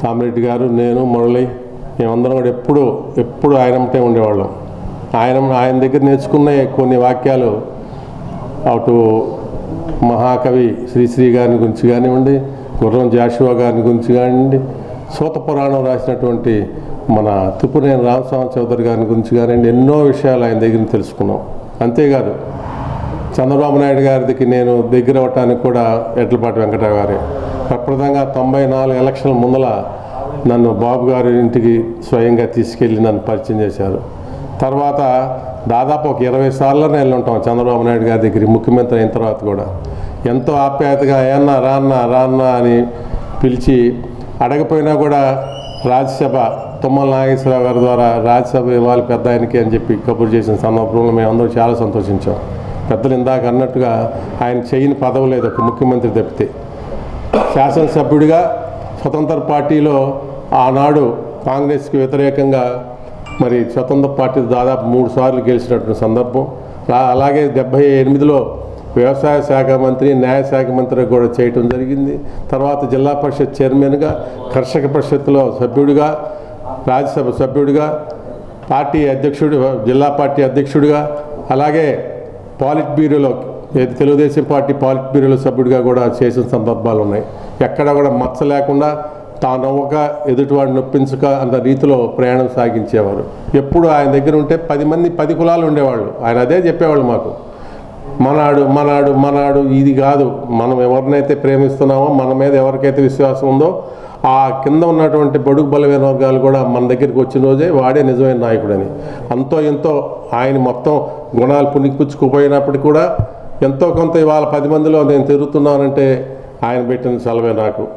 సామిరెడ్డి గారు, నేను, మురళి మేమందరం కూడా ఎప్పుడు ఆయనంటే ఉండేవాళ్ళం. ఆయన దగ్గర నేర్చుకున్న కొన్ని వాక్యాలు అటు మహాకవి శ్రీశ్రీ గారిని గురించి కానివ్వండి, గుర్రం జాషువా గారిని గురించి కానివ్వండి, సూత పురాణం రాసినటువంటి మన తుప్పునేని రామస్వామి చౌదరి గారిని గురించి కానివ్వండి, ఎన్నో విషయాలు ఆయన దగ్గర తెలుసుకున్నాం. అంతేకాదు చంద్రబాబు నాయుడు గారికి నేను దగ్గర అవ్వటానికి కూడా ఎడ్లపాటి వెంకటరావు గారే ప్రప్రదంగా 94 ఎలక్షన్ల ముందల నన్ను బాబు గారి ఇంటికి స్వయంగా తీసుకెళ్ళి నన్ను పరిచయం చేశారు. తర్వాత దాదాపు ఒక 20 సార్లు వెళ్ళి ఉంటాం చంద్రబాబు నాయుడు గారి దగ్గరికి. ముఖ్యమంత్రి అయిన తర్వాత కూడా ఎంతో ఆప్యాయతగా ఏమన్నా రాన్నా అని పిలిచి అడగపోయినా కూడా రాజ్యసభ తుమ్మల నాగేశ్వరరావు గారి ద్వారా రాజ్యసభ ఇవ్వాలి పెద్ద ఆయనకి అని చెప్పి కబురు చేసిన సందర్భంలో మేమందరం చాలా సంతోషించాం. పెద్దలు ఇందాక అన్నట్టుగా ఆయన చేయని పదవి లేదు ఒక ముఖ్యమంత్రి తప్పితే. శాసనసభ్యుడిగా స్వతంత్ర పార్టీలో ఆనాడు కాంగ్రెస్కి వ్యతిరేకంగా మరి స్వతంత్ర పార్టీ దాదాపు 3 సార్లు గెలిచినటువంటి సందర్భం. అలాగే 78లో వ్యవసాయ శాఖ మంత్రి, న్యాయశాఖ మంత్రి కూడా చేయటం జరిగింది. తర్వాత జిల్లా పరిషత్ చైర్మన్గా, కర్షక పరిషత్తులో సభ్యుడిగా, రాజ్యసభ సభ్యుడిగా, పార్టీ అధ్యక్షుడు, జిల్లా పార్టీ అధ్యక్షుడిగా, అలాగే పాలిట్ బ్యూరోలో తెలుగుదేశం పార్టీ పాలిట్ బ్యూరోలో సభ్యుడిగా కూడా చేసిన సందర్భాలు ఉన్నాయి. ఎక్కడ కూడా మచ్చ లేకుండా తానవ్వక ఎదుటివాడిని నొప్పించక అన్న రీతిలో ప్రయాణం సాగించేవారు. ఎప్పుడు ఆయన దగ్గర ఉంటే 10 మంది 10 కులాలు ఉండేవాళ్ళు. ఆయన అదే చెప్పేవాళ్ళు మాకు, మనాడు ఇది కాదు, మనం ఎవరినైతే ప్రేమిస్తున్నామో, మన మీద ఎవరికైతే విశ్వాసం ఉందో ఆ కింద ఉన్నటువంటి బడుగు బలమైన వర్గాలు కూడా మన దగ్గరికి వచ్చిన రోజే వాడే నిజమైన నాయకుడని. అంతో ఎంతో ఆయన మొత్తం గుణాలు పుణికిపుచ్చుకుపోయినప్పటికీ కూడా ఎంతో కొంత ఇవాళ 10 మందిలో నేను తిరుగుతున్నానంటే ఆయన పెట్టిన చలవే నాకు.